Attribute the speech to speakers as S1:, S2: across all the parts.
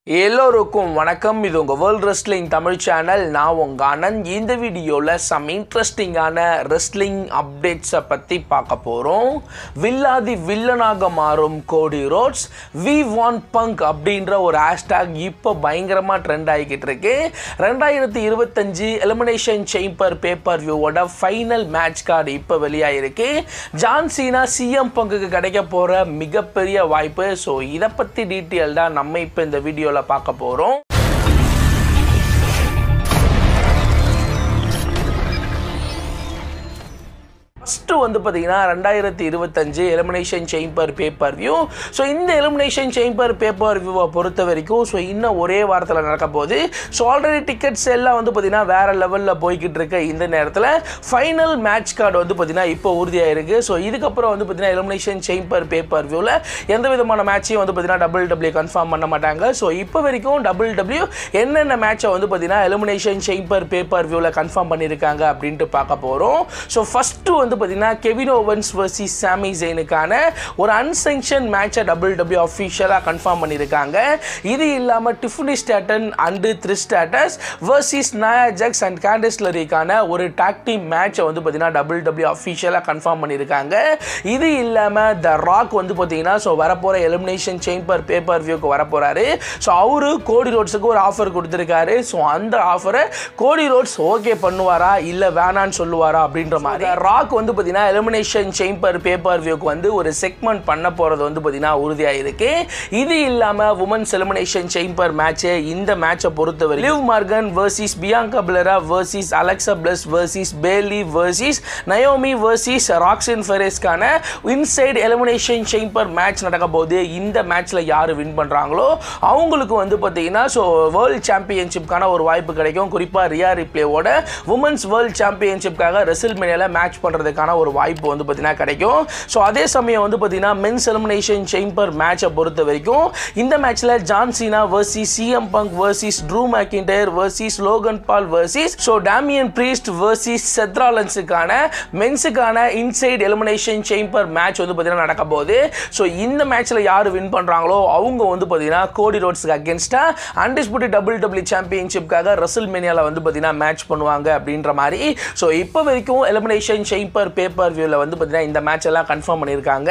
S1: எல்லோருக்கும் வணக்கம். இது உங்கள் வேர்ல்ட் ரெஸ்லிங் தமிழ் சேனல். நான் உங்கள் ஆனந்த். இந்த வீடியோவில் சம் இன்ட்ரெஸ்டிங்கான ரெஸ்லிங் அப்டேட்ஸை பற்றி பார்க்க போகிறோம். வில்லாதி வில்லனாக மாறும் கோடி ரோட்ஸ், வி வாண்ட் பங்க் அப்படின்ற ஒரு ஹேஷ்டாக் இப்போ பயங்கரமாக ட்ரெண்ட் ஆகிக்கிட்டு இருக்கு. 2025 எலிமினேஷன் சேம்பர் பேப்பர் வியூவோட ஃபைனல் மேட்ச் கார்டு இப்போ வெளியாகிருக்கு. ஜான் சீனா சிஎம் பங்குக்கு கிடைக்க போகிற மிகப்பெரிய வாய்ப்பு. ஸோ இதை பற்றி டீட்டெயில் தான் நம்ம இப்போ இந்த வீடியோ பார்க்க போறோம். ஃபஸ்ட்டு வந்து பார்த்தீங்கன்னா 2025 elimination chamber paper view. So இந்த எலிமினேஷன் சேம்பர் பேப்பர் வியூவை பொறுத்த வரைக்கும் ஸோ இன்னும் ஒரே வாரத்தில் நடக்க போகுது. ஸோ ஆல்ரெடி டிக்கெட்ஸ் எல்லாம் வந்து பார்த்தீங்கன்னா வேறு லெவலில் போய்கிட்டு இருக்க இந்த நேரத்தில் ஃபைனல் மேட்ச் கார்டு வந்து பார்த்தீங்கன்னா இப்போ உறுதியாக இருக்குது. ஸோ இதுக்கப்புறம் வந்து பார்த்தீங்கன்னா எலிமினேஷன் சேம்பர் பேப்பர் வியூவில் எந்த விதமான மேட்சையும் வந்து பார்த்தீங்கன்னா WWE கன்ஃபார்ம் பண்ண மாட்டாங்க. ஸோ இப்போ வரைக்கும் WWE என்னென்ன மேட்சை வந்து பார்த்தீங்கன்னா எலிமினேஷன் சேம்பர் பேப்பர் வியூவில் கன்ஃபார்ம் பண்ணியிருக்காங்க அப்படின்ட்டு பார்க்க போகிறோம். ஸோ ஃபஸ்ட்டு வந்து பார்த்தீங்கன்னா கெவின் ஓவன்ஸ் வர்சஸ் சாமி ஜெயினுக்கான ஒரு அன்சங்ஷன் மேட்சை WWE அஃபிஷியலாக கன்ஃபார்ம் பண்ணியிருக்காங்க. இது இல்லாமல் Tiffany Stratton and Trish Stratus versus Nia Jax and Candice லெரீக்கான ஒரு டாக் டீம் மேட்சை வந்து பார்த்தீங்கன்னா WWE அஃபிஷியலாக கன்ஃபார்ம் பண்ணியிருக்காங்க. இது இல்லாமல் த ராக் வந்து பார்த்தீங்கன்னா ஸோ வரப்போகிற எலிமினேஷன் சேம்பர் பேப்பர் வியூக்கு வரப்போகிறாரு. ஸோ அவரு கோடி ரோட்ஸுக்கு ஒரு ஆஃபர் கொடுத்துருக்காரு. ஸோ அந்த ஆஃபரை கோடி ரோட்ஸ் ஓகே பண்ணுவாரா இல்லை வேணான்னு சொல்லுவாரா அப்படின்ற மாதிரி ராக் வந்து பார்த்தீங்கன்னா எலிமினேஷன் சேம்பர் பேப்பர் வியூக்கு வந்து ஒரு செக்மெண்ட் பண்ண போகிறது வந்து பார்த்தீங்கன்னா உறுதியாக இருக்கு. இது இல்லாமல் உமன்ஸ் எலிமினேஷன் சேம்பர் மேட்ச், இந்த மேட்சை பொறுத்தவரை Liv Morgan versus Bianca Belair versus Alexa Bliss versus Bayley versus Naomi versus Roxanne ஃபெரேஸ்க்கான இன்சைட் எலிமினேஷன் சேம்பர் மேட்ச் நடக்க போகுது. இந்த மேட்ச்சில் யார் வின் பண்ணுறாங்களோ அவங்களுக்கு வந்து பார்த்தீங்கன்னா ஸோ வேர்ல்ட் சாம்பியன்ஷிப்கான ஒரு வாய்ப்பு கிடைக்கும். குறிப்பாக ரியா ரிப்ளேவோட உமன்ஸ் வேர்ல்ட் சாம்பியன்ஷிப்காக ரெசில்மேனியாவில் மேட்ச் பண்ணுறதுக்கான ஒரு வாய்ப்பு வந்து பார்த்தீங்கன்னா கிடைக்கும். ஸோ அதே சமயம் வந்து பார்த்தீங்கன்னா மென்ஸ் எலிமினேஷன் சேம்பர் மேட்சை பொறுத்த வரைக்கும் இந்த மேட்ச்சில் John Cena versus CM Punk versus Drew McIntyre versus Logan Paul versus so Damian Priest versus Seth ராலன்ஸுக்கான மென்ஸுக்கான இன்சைட் எலிமினேஷன் சேம்பர் மேட்ச் வந்து பார்த்தீங்கன்னா நடக்க போகுது. ஸோ இந்த மேட்ச்சில் யார் வின் பண்ணுறாங்களோ அவங்க வந்து பார்த்தீங்கன்னா கோடி ரோட்ஸுக்கு அகேன்ஸ்டாக அன்டிஸ்பியூட்டட் WWE சாம்பியன்ஷிப்காக ரெசில்மேனியாவில் வந்து பார்த்தீங்கன்னா மேட்ச் பண்ணுவாங்க அப்படின்ற மாதிரி. ஸோ இப்போ வரைக்கும் எலிமினேஷன் சேம்பர் பேப்பர் வியூவில் வந்து பார்த்தீங்கன்னா இந்த மேட்ச் எல்லாம் கன்ஃபார்ம் பண்ணியிருக்காங்க.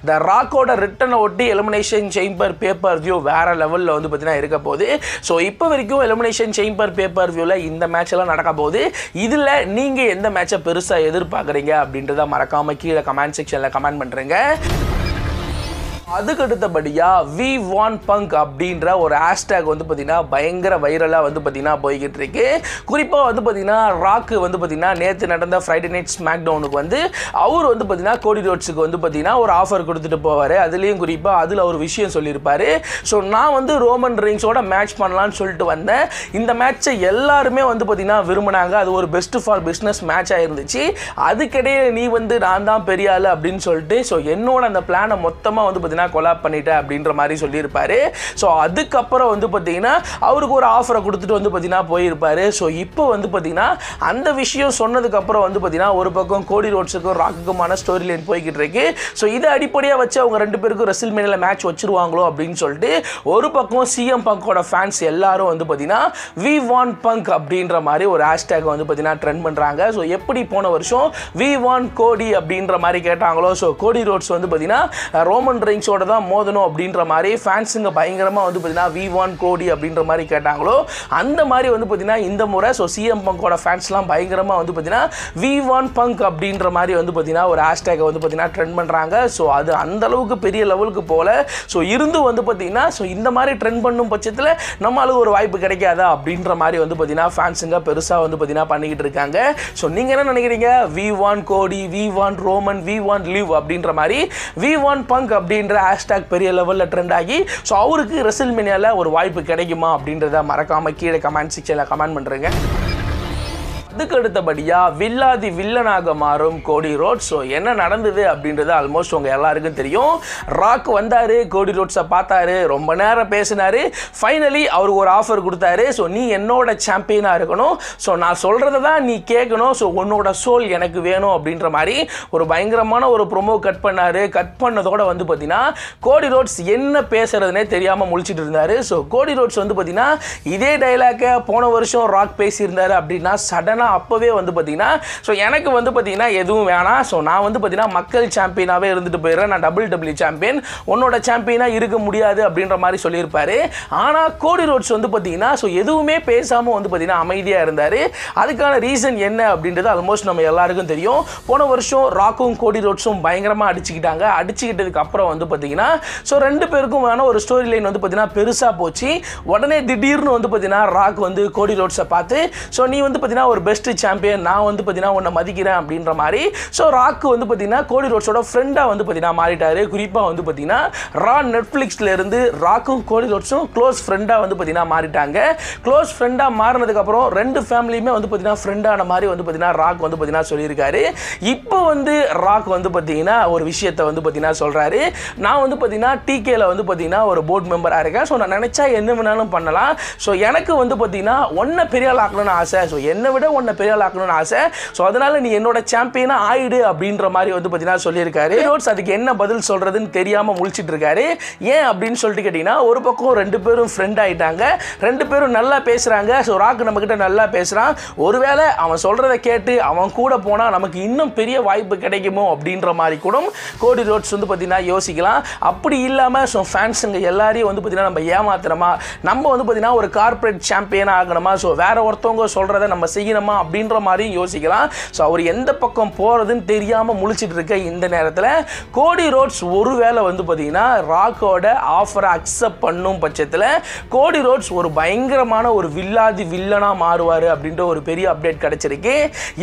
S1: த ராக்கோட ரிட்டனை ஒட்டி எலிமினேஷன் சேம்பர் பேப்பர் வியூ வேற லெவலில் வந்து பார்த்தீங்கன்னா இருக்க போகுது. ஸோ இப்போ வரைக்கும் எலிமினேஷன் சேம்பர் பேப்பர் வியூவில் இந்த மேட்ச் எல்லாம் நடக்க போகுது. இதில் நீங்கள் எந்த மேட்சை பெருசாக எதிர்பார்க்குறீங்க அப்படின்றத மறக்காமல் கீழே கமெண்ட் செக்ஷனில் கமெண்ட் பண்ணுறீங்க. அதுக்கு அடுத்தபடியாக வி வாண்ட் பங்க் அப்படின்ற ஒரு ஹேஷ்டாக் வந்து பார்த்தீங்கன்னா பயங்கர வைரலாக வந்து பார்த்தீங்கன்னா போய்கிட்டு இருக்கு. குறிப்பாக வந்து பார்த்தீங்கன்னா ராக்கு வந்து பார்த்தீங்கன்னா நேற்று நடந்த ஃப்ரைடே நைட் ஸ்மாக் டவுனுக்கு வந்து அவர் வந்து பார்த்தீங்கன்னா கோடி ரோட்ஸுக்கு வந்து பார்த்தீங்கன்னா ஒரு ஆஃபர் கொடுத்துட்டு போவார். அதுலேயும் குறிப்பாக அதில் ஒரு விஷயம் சொல்லியிருப்பார். ஸோ நான் வந்து ரோமன் ரெயின்ஸோட மேட்ச் பண்ணலான்னு சொல்லிட்டு வந்தேன். இந்த மேட்சை எல்லாருமே வந்து பார்த்தீங்கன்னா விரும்பினாங்க. அது ஒரு பெஸ்ட் ஃபார் பிஸ்னஸ் மேட்சாக இருந்துச்சு. அதுக்கிடையே நீ வந்து நான் தான் பெரிய ஆள் அப்படின்னு சொல்லிட்டு ஸோ என்னோட அந்த பிளானை மொத்தமாக வந்து கொலாப் பண்ணிட்டேன் அப்படின்ற மாதிரி சொல்லியிருப்பாரு. ஸோ அதுக்கப்புறம் வந்து பார்த்தீங்கன்னா அவருக்கு ஒரு ஆஃபரை கொடுத்துட்டு வந்து பார்த்தீங்கன்னா போயிருப்பாரு. ஸோ இப்போ வந்து பார்த்தீங்கன்னா அந்த விஷயம் சொன்னதுக்கப்புறம் வந்து பார்த்தீங்கன்னா ஒரு பக்கம் கோடி ரோட்ஸுக்கும் ராக்குக்குமான ஸ்டோரி லைன் போய்கிட்டு இருக்கு. ஸோ இதை அடிப்படையாக வச்சு அவங்க ரெண்டு பேருக்கும் ரெசில்மேனியாவில் மேட்ச் வச்சிருவாங்களோ அப்படின்னு சொல்லிட்டு ஒரு பக்கம் சிஎம் பங்கோட ஃபேன்ஸ் எல்லாரும் வந்து பார்த்தீங்கன்னா வி வாண்ட் பங்க் அப்படின்ற மாதிரி ஒரு ஹேஷ்டேக் வந்து பார்த்தீங்கன்னா ட்ரெண்ட் பண்ணுறாங்க. ஸோ எப்படி போன வருஷம் வி வாண்ட் கோடி அப்படின்ற மாதிரி கேட்டாங்களோ ஸோ கோடி ரோட்ஸ் வந்து பார்த்தீங்கன்னா ரோமன் ரெயின்ஸோட தான் மோதணும் அப்படின்ற மாதிரி ஃபேன்ஸுங்க பயங்கரமாக வந்து பார்த்தீங்கன்னா வி வாண்ட் கோடி அப்படின்ற மாதிரி கேட்டாங்களோ அந்த மாதிரி வந்து பார்த்தீங்கன்னா இந்த முறை ஸோ சிஎம் பங்கோட ஃபேன்ஸ்லாம் பயங்கரமாக வந்து பார்த்தீங்கன்னா வி வாண்ட் பங்க் அப்படின்ற மாதிரி வந்து பார்த்தீங்கன்னா ஒரு ஹேஷ்டேக்கை வந்து பார்த்தீங்கன்னா ட்ரெண்ட் பண்ணுறாங்க. ஸோ அது அந்த அளவுக்கு பெரிய லெவலுக்கு போல. ஸோ இருந்து வந்து பார்த்தீங்கன்னா ஸோ இந்த மாதிரி ட்ரெண்ட் பண்ணும் பட்சத்தில் நம்மளுக்கு ஒரு வாய்ப்பு கிடைக்காதா அப்படின்ற மாதிரி வந்து பார்த்தீங்கன்னா ஃபேன்ஸுங்க பெருசாக வந்து பார்த்தீங்கன்னா பண்ணிக்கிட்டு இருக்காங்க. ஸோ நீங்கள் என்ன நினைக்கிறீங்க? We want Cody, we want Roman, we want Liv அப்படின்ற மாதிரி வி வாண்ட் பங்க் அப்படின்ற ஹேஷ்டாக் பெரிய லெவலில் ட்ரெண்ட் ஆகி ஸோ அவருக்கு ரெசில்மேனியாவில் ஒரு வாய்ப்பு கிடைக்குமா அப்படின்றத மறக்காமல் கீழே கமெண்ட் செக்ஷனில் கமெண்ட் பண்ணுறேங்க. அதுக்கு அடுத்தபடியா வில்லாதி வில்லனாக மாறும் கோடி ரோட்ஸ். ஸோ என்ன நடந்தது அப்படின்றது ஆல்மோஸ்ட் உங்க எல்லாருக்கும் தெரியும். ராக் வந்தாரு, கோடி ரோட்ஸை பார்த்தாரு, ரொம்ப நேரம் பேசினாரு. ஃபைனலி அவருக்கு ஒரு ஆஃபர் கொடுத்தாரு. ஸோ நீ என்னோட சாம்பியனா இருக்கணும், ஸோ நான் சொல்றதை தான் நீ கேட்கணும், ஸோ உன்னோட சோல் எனக்கு வேணும் அப்படின்ற மாதிரி ஒரு பயங்கரமான ஒரு ப்ரோமோ கட் பண்ணாரு. கட் பண்ணதோட வந்து பார்த்தீங்கன்னா கோடி ரோட்ஸ் என்ன பேசுறதுனே தெரியாமல் முழிச்சிட்டு இருந்தாரு. ஸோ கோடி ரோட்ஸ் வந்து பார்த்தீங்கன்னா இதே டைலாக்கை போன வருஷம் ராக் பேசியிருந்தாரு அப்படின்னா சடனாக அப்போவே வந்து பார்த்தீங்கன்னா ஸோ எனக்கு வந்து பார்த்தீங்கன்னா எதுவும் வேணாம், ஸோ நான் வந்து பார்த்தீங்கன்னா மக்கள் சாம்பியனாகவே இருந்துட்டு போயிடுறேன், நான் WWE சாம்பியன், உன்னோட சாம்பியனாக இருக்க முடியாது அப்படின்ற மாதிரி சொல்லியிருப்பாரு. ஆனால் கோடி ரோட்ஸ் வந்து பார்த்தீங்கன்னா ஸோ எதுவுமே பேசாமல் வந்து பார்த்தீங்கன்னா அமைதியாக இருந்தார். அதுக்கான ரீசன் என்ன அப்படின்றது ஆல்மோஸ்ட் நம்ம எல்லாருக்கும் தெரியும். போன வருஷம் ராக்கும் கோடி ரோட்ஸும் பயங்கரமாக அடிச்சுக்கிட்டாங்க. அடிச்சுக்கிட்டதுக்கு அப்புறம் வந்து பார்த்தீங்கன்னா ஸோ ரெண்டு பேருக்கும் வேணா ஒரு ஸ்டோரி லைன் வந்து பார்த்தீங்கன்னா பெருசாக போச்சு. உடனே திடீர்னு வந்து பார்த்தீங்கன்னா ராக் வந்து கோடி ரோட்ஸை பார்த்து ஸோ நீ வந்து பார்த்தீங்கன்னா ஒரு பெஸ்ட் சாம்பியன், நான் வந்து பார்த்தீங்கன்னா உன்னை மதிக்கிறேன் அப்படின்ற மாதிரி ஸோ ராக் வந்து பார்த்தீங்கன்னா கோடி ரோட்ஸோட ஃப்ரெண்டாக வந்து பார்த்தீங்கன்னா மாறிட்டாரு. குறிப்பாக வந்து பார்த்தீங்கன்னா நெட்ஃப்ளிக்ஸ்ல இருந்து ராக்கும் கோடி ரோட்ஸும் க்ளோஸ் ஃப்ரெண்டாக வந்து பார்த்தீங்கன்னா மாறிட்டாங்க. க்ளோஸ் ஃப்ரெண்டாக மாறினதுக்கு அப்புறம் ரெண்டு ஃபேமிலியுமே வந்து பார்த்தீங்கன்னா ஃப்ரெண்டான மாதிரி வந்து பார்த்தீங்கன்னா ராக் வந்து பார்த்தீங்கன்னா சொல்லியிருக்காரு. இப்போ வந்து ராக் வந்து பார்த்தீங்கன்னா ஒரு விஷயத்தை வந்து பார்த்தீங்கன்னா சொல்றாரு. நான் வந்து பார்த்தீங்கன்னா டிகேல வந்து பார்த்தீங்கன்னா ஒரு போர்டு மெம்பராக இருக்கேன், ஸோ நான் நினைச்சா என்ன வேணாலும் பண்ணலாம், ஸோ எனக்கு வந்து பார்த்தீங்கன்னா ஒன்றை பெரிய ஆள் ஆக்கணும்னு ஆசை, ஸோ என்னை விட ஒன்றை பெரிய ஆள் ஆக்கணும்னு ஆசை, ஸோ அதனால நீ என்னோட சாம்பியனா ஆயிடு அப்படின்ற மாதிரி வந்து பார்த்தீங்கன்னா சொல்லியிருக்காரு. ரோட்ஸ் அதுக்கு என்ன பதில் சொல்றதுன்னு தெரியாம முழிச்சிட்டு இருக்காரு. ஏன் அப்படின்னு சொல்லிட்டு கேட்டீங்கன்னா ஒரு பக்கம் ரெண்டு பேரும் ஃப்ரெண்ட் ஆயிட்டாங்க, ரெண்டு பேரும் நல்லா பேசுறாங்க. ஸோ ராக் நம்ம கிட்ட நல்லா பேசுறான், ஒருவேளை அவன் சொல்றதை கேட்டு அவன் கூட போனா நமக்கு இன்னும் பெரிய வாய்ப்பு கிடைக்குமோ அப்படின்ற மாதிரி கூட கோடி ரோட்ஸ் வந்து பார்த்தீங்கன்னா யோசிக்கலாம். அப்படி இல்லாம ஸோ ஃபேன்ஸுங்க எல்லாரையும் வந்து பார்த்தீங்கன்னா நம்ம ஏமாத்துறோமா, நம்ம வந்து பார்த்தீங்கன்னா ஒரு கார்பரேட் சாம்பியன் ஆகணுமா, ஸோ வேற ஒருத்தவங்க சொல்றதை நம்ம செய்யணுமா அப்படின்ற மாதிரியும் யோசிக்கலாம். ஸோ அவர் எந்த பக்கம் போறதுன்னு தெரியாம முழிச்சிட்டு இருக்க இந்த நேரத்தில் கோடி ரோட்ஸ் ஒருவேளை வந்து பார்த்தீங்கன்னா ராக்கோட ஆஃபரை அக்செப்ட் பண்ணும் பட்சத்தில் கோடி ரோட்ஸ் ஒரு பயங்கரமான ஒரு வில்லாதி வில்லனா மாறுவார் அப்படின்ற ஒரு பெரிய அப்டேட் கிடைச்சிருக்கு.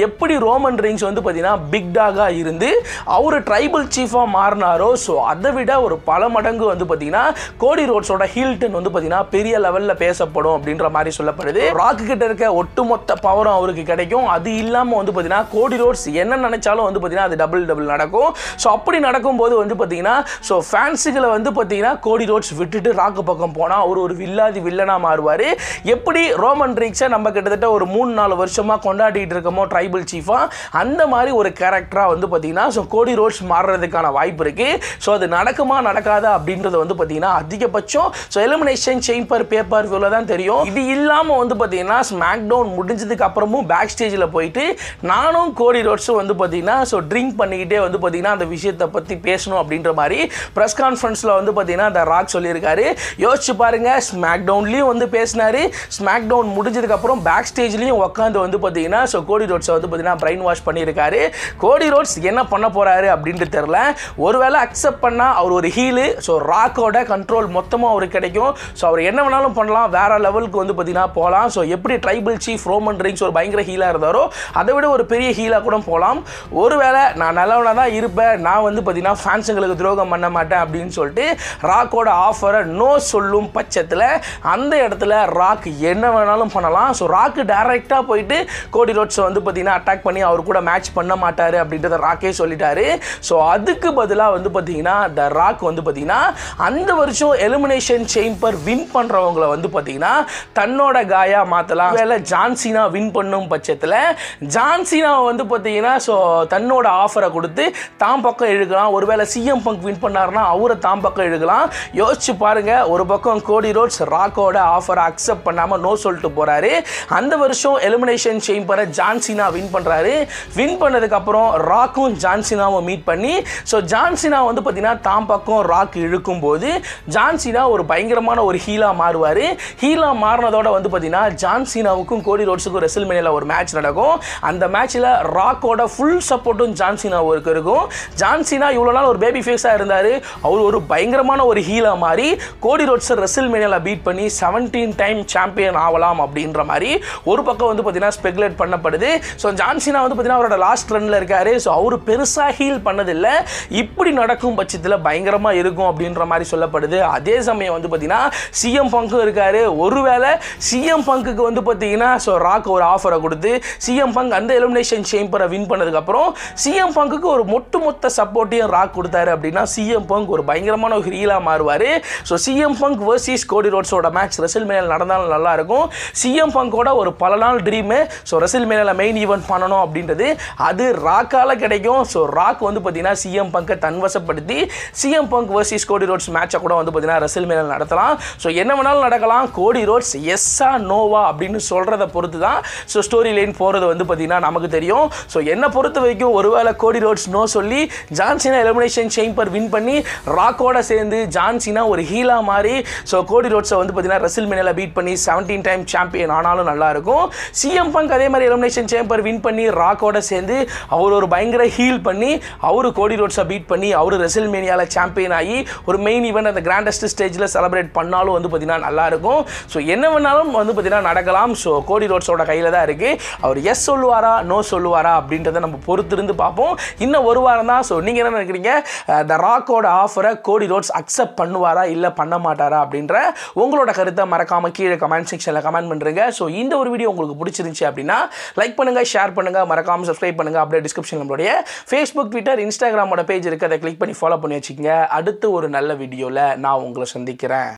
S1: எப்படி ரோமன் ரெயின்ஸ் வந்து பார்த்தீங்கன்னா பிக் டாகா இருந்து அவர் ட்ரைபல் சீஃபாக மாறினாரோ ஸோ அதை விட ஒரு பல மடங்கு வந்து பார்த்தீங்கன்னா கோடி ரோட்ஸோட ஹில்டன் வந்து பார்த்தீங்கன்னா பெரிய லெவலில் பேசப்படும் அப்படின்ற மாதிரி சொல்லப்படுது. ராக் கிட்ட இருக்க ஒட்டுமொத்த பவரும் அவருக்கு கிடைக்கும். அது இல்லாமல் வந்து பார்த்தீங்கன்னா கோடி ரோட்ஸ் என்ன நினைச்சாலும் வந்து பார்த்தீங்கன்னா அது டபுள் நடக்கும். ஸோ அப்படி நடக்கும்போது வந்து பார்த்தீங்கன்னா ஸோ ஃபேன்ஸுகளை வந்து பார்த்தீங்கன்னா கோடி ரோட்ஸ் விட்டுட்டு ராக்கு பக்கம் போனால் அவர் ஒரு வில்லாதி வில்லனாக மாறுவார். எப்படி ரோமன் ரெயின்ஸை நம்ம கிட்டத்தட்ட ஒரு 3-4 வருஷமாக கொண்டாடிட்டு இருக்கோமோ ட்ரைபல் சீஃபாக, அந்த மாதிரி ஒரு கேரக்டராக வந்து பார்த்தீங்கன்னா ஸோ கோடி ரோட்ஸ் மாறுறதுக்கான வாய்ப்பு இருக்கு. ஸோ அது நடக்குமா நடக்காதா அப்படின்றது வந்து பார்த்தீங்கன்னா அதிகபட்சம் ஸோ எலிமினேஷன் சேம்பர் பேப்பர் வியூல தான் தெரியும். இது இல்லாமல் வந்து பார்த்தீங்கன்னா ஸ்மாக் டவுன் முடிஞ்சதுக்கு அப்புறமும் பேக் ஸ்டேஜில் போயிட்டு நானும் கோடி ரோட்ஸும் வந்து பார்த்தீங்கன்னா ஸோ ட்ரிங்க் பண்ணிக்கிட்டே வந்து பார்த்தீங்கன்னா அந்த விஷயத்தை பற்றி பேசணும் அப்படின்ற மாதிரி ப்ரெஸ் கான்ஃபரன்ஸில் வந்து பார்த்தீங்கன்னா அந்த ராக் சொல்லியிருக்காரு. யோசிச்சு பாருங்க, ஸ்மாக் டவுன்லையும் வந்து பேசினாரு, ஸ்மாக் டவுன் முடிஞ்சதுக்கு அப்புறம் பேக் ஸ்டேஜ்லையும் உட்காந்து வந்து பார்த்தீங்கன்னா ஸோ கோடி ரோட்ஸை வந்து பார்த்தீங்கன்னா பிரைன் வாஷ் பண்ணியிருக்காரு. கோடி ரோட்ஸ் என்ன பண்ண போறாரு அப்படின்ட்டு தெரியல. ஒருவேளை அக்செப்ட் பண்ணா அவர் ஒரு ஹீலு, ஸோ ராக்கோட கண்ட்ரோல் மொத்தமாக அவருக்கு கிடைக்கும். ஸோ அவர் என்ன வேணாலும் பண்ணலாம், வேற லெவலுக்கு வந்து பார்த்தீங்கன்னா போகலாம். ஸோ எப்படி ட்ரைபல் சீஃப் ரோமன் ரெயின்ஸ் ஒரு பயங்கர ஹீலாக இருந்தாரோ அதை விட ஒரு பெரிய ஹீலாக கூட போகலாம். ஒருவேளை நான் நல்லவனாக தான் இருப்பேன், நான் வந்து பார்த்தீங்கன்னா ஃபேன்ஸுங்களுக்கு துரோகம் பண்ண மாட்டேன் அப்படின்னு சொல்லிட்டு ராக்கோட ஆஃபரை நோ சொல்லும் பட்சத்தில் அந்த இடத்துல ராக் என்ன வேணாலும் பண்ணலாம். ஸோ ராக்கு டைரெக்டாக போயிட்டு கோடி ரோட்ஸை வந்து பார்த்தீங்கன்னா அட்டாக் பண்ணி அவர் கூட மேட்ச் பண்ண மாட்டார் அப்படின்றத ராக்கே சொல்லிட்டாரு. ஸோ அதுக்கு பதிலாக வந்து பார்த்தீங்கன்னா த ராக் வந்து பார்த்தீங்கன்னா அந்த வருஷம் எலிமினேஷன் சேம்பர் வின் பண்ணுறவங்களை வந்து பார்த்தீங்கன்னா தன்னோட காயா மாற்றலாம். வேலை ஜான்சினா வின் பண்ணும் பட்சத்தில் ஜான்சினாவை வந்து பார்த்தீங்கன்னா ஸோ தன்னோட ஆஃபரை கொடுத்து தாம் பக்கம் இழுக்கலாம். ஒருவேளை சிஎம் பங்க் வின் பண்ணாருன்னா அவரை தாம் பக்கம் இழுக்கலாம். யோசிச்சு பாருங்க, ஒரு பக்கம் கோடி ரோட்ஸ் ராக்கோட ஆஃபரை அக்செப்ட் பண்ணாமல் நோ சொல்லிட்டு போறாரு. அந்த வருஷம் எலிமினேஷன் சேம்பரை ஜான்சினா வின் பண்றாரு. வின் பண்ணதுக்கு அப்புறம் ராக்கும் ஜான்சினாவும் மீட் பண்ணி ஸோ ஜான்சினா வந்து பார்த்தீங்கன்னா தாம் பக்கம் ராக் இழுக்கும் போது ஜான்சினா ஒரு பயங்கரமான ஒரு ஹீலா மாறுவார். ஹீலா மாறினதோட வந்து பார்த்தீங்கன்னா ஜான்சினாவுக்கும் கோடி ரோட்ஸுக்கும் ரெசில்மேனியாவில் ஒரு மேட்ச் நடக்கும். அந்த மேட்ச்சில் ராக்கோட ஃபுல் சப்போர்ட்டும் ஜான்சினாவுக்கு இருக்கும். ஜான்சினா இவ்வளோ நாள் ஒரு பேபி ஃபேஸாக இருந்தார், அவர் ஒரு பயங்கரமான ஒரு ஹீலா மாறி கோடி ரோட்ஸை ரெசில்மேனியாவில் பீட் பண்ணி 17 டைம் சாம்பியன் ஆகலாம் அப்படின்ற மாதிரி ஒரு பக்கம் வந்து பார்த்தீங்கன்னா ஸ்பெகுலேட் பண்ணப்படுது. ஸோ ஜான்சினா வந்து பார்த்தீங்கன்னா அவரோட லாஸ்ட் ரன்ல இருக்காரு. ஸோ அவர் பெருசாக ஹீல் பண்ணதில்லை. இப்படி நடக்கும் பட்சத்தில் பயங்கரமாக இருக்கும் அப்படின்ற மாதிரி சொல்லப்படுது. அதே சமயம் வந்து பார்த்தீங்கன்னா சிஎம் பங்கும் இருக்காரு. ஒருவேளை சிஎம் பங்குக்கு வந்து பார்த்தீங்கன்னா ஸோ ராக் ஒரு ஆஃபரை கொடுத்து சிஎம் பங்க் அந்த எலிமினேஷன் சேம்பரை வின் பண்ணதுக்கப்புறம் சிஎம் பங்குக்கு ஒரு மொத்த சப்போர்ட்டையும் ராக் கொடுத்தாரு அப்படின்னா சிஎம் பங்க் ஒரு பயங்கரமான ஒரு ஹீலாக மாறுவார். ஸோ சிஎம் பங்க் வர்சஸ் கோடி ரோட்ஸோட மேட்ச் ரெசில்மேனியாவில் நடந்தாலும் நல்லாயிருக்கும். சிஎம் பங்கோட ஒரு பல நாள் ட்ரீமு ஸோ ரெசில்மேனியாவில் மெயின் ஈவெண்ட் பண்ணணும் அப்படின்றது அது ராக்கால் கிடைக்கும். ஸோ ராக் வந்து பார்த்தீங்கன்னா சிஎம் பங்கை தன்வசப்படுத்தி CM Punk versus Cody Rhodes மேட்சை கூட வந்து பார்த்தீங்கன்னா ரெசில்மேனியாவில் நடத்தலாம். ஸோ என்ன வேணாலும் நடக்கலாம். கோடி ரோட்ஸ் எஸ்ஸா நோவா அப்படின்னு சொல்கிறத பொறுத்து தான் ஸோ ஸ்டோரி லைன் போகிறது வந்து பார்த்தீங்கன்னா நமக்கு தெரியும். ஸோ என்னை பொறுத்த வரைக்கும் ஒருவேளை கோடி ரோட்ஸ் நோ சொல்லி John Cena elimination chamber win பண்ணி ராக்கோட சேர்ந்து ஜான் சீனா ஒரு ஹீலா மாதிரி ஸோ கோடி ரோட்ஸை வந்து பார்த்தீங்கன்னா ரெசில்மேனியாவில் பீட் பண்ணி 17 டைம் சாம்பியன் ஆனாலும் நல்லா இருக்கும். சிஎம் பங்க் அதே மாதிரி எலிமினேஷன் சேம்பர் வின் பண்ணி ராக்கோட சேர்ந்து அவர் ஒரு பயங்கர ஹீல் பண்ணி அவரு கோடி ரோட்ஸை பீட் பண்ணி அவர் ரெசில்மேனியாவில் சாம்பியன் ஆகி ஒரு மெயின் ஈவெண்ட் அந்த கிராண்டஸ்ட் ஸ்டேஜில் செலிப்ரேட் பண்ணாலும் வந்து பார்த்தீங்கன்னா நல்லா இருக்கும். ஸோ என்ன வேணாலும் வந்து பார்த்தீங்கன்னா நடக்கலாம். ஸோ கோடி ரோட்ஸோட கையில் தான் இருக்குது. அவர் எஸ் சொல்லுவாரா நோ சொல்லுவாரா அப்படின்றத நம்ம பொறுத்திருந்து பார்ப்போம். இன்னும் ஒரு வாரம் தான். ஸோ நீங்கள் என்ன நினைக்கிறீங்க? த ராக்கோட ஆஃபரை கோடி ரோட்ஸ் அக்செப்ட் பண்ணுவாரா இல்லை பண்ண மாட்டாரா அப்படின்ற உங்களோட கருத்தை மறக்காமல் கீழே கமெண்ட் செக்ஷனில் கமெண்ட் பண்ணுறீங்க. ஸோ இந்த ஒரு வீடியோ உங்களுக்கு பிடிச்சிருந்துச்சு அப்படின்னா லைக் பண்ணுங்கள், ஷேர் பண்ணுங்கள், மறக்காமல் சப்ஸ்கிரைப் பண்ணுங்கள். அப்படியே டிஸ்கிரிப்ஷன் நம்மளுடைய ஃபேஸ்புக், ட்விட்டர், இன்ஸ்டாகிராமோட பேஜ் இருக்குது. அதை கிளிக் பண்ணி ஃபாலோ பண்ணி வச்சுக்கோங்க. அடுத்து ஒரு நல்ல வீடியோவில் நான் உங்களை சந்திக்கிறேன்.